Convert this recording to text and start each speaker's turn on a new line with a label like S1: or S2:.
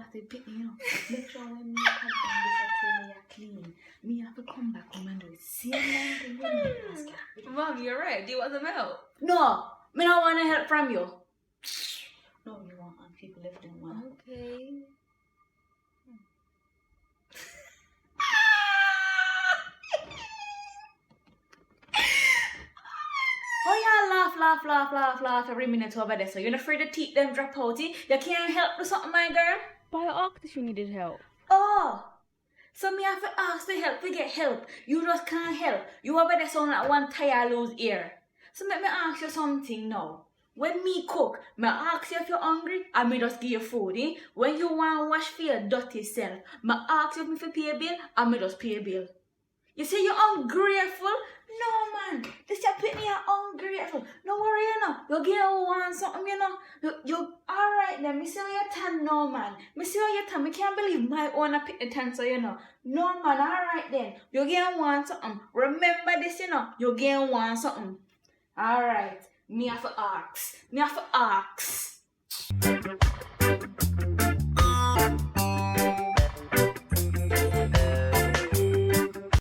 S1: have to pick me, Make sure when me come from this I clean. Me have to come back home and do it. Same thing when me
S2: Mom, you're right. Do you want some help?
S1: No, me don't want help from you. No, you want and people left them one.
S2: Okay.
S1: Laugh every minute over there. So you're not afraid to teeth them drop out? You can't help with something, my girl?
S2: But I asked if you needed help.
S1: Oh, so me have to ask for help to get help. You just can't help. You over there sound like one tire loose ear. So let me ask you something now. When me cook, me ask you if you're hungry, and me just give you food, eh? When you want to wash for your dirty self, me ask you if me for pay a bill, and me just pay a bill. You say you're ungrateful? No, man. This just put me ungrateful. No worry, You get want something, You alright then. Me see how you tan now, man. Me see how you tan. Me can't believe my owner pick the tan, so No, man. Alright then. You get want something. Remember this, You get want something. Alright. Me have to ask.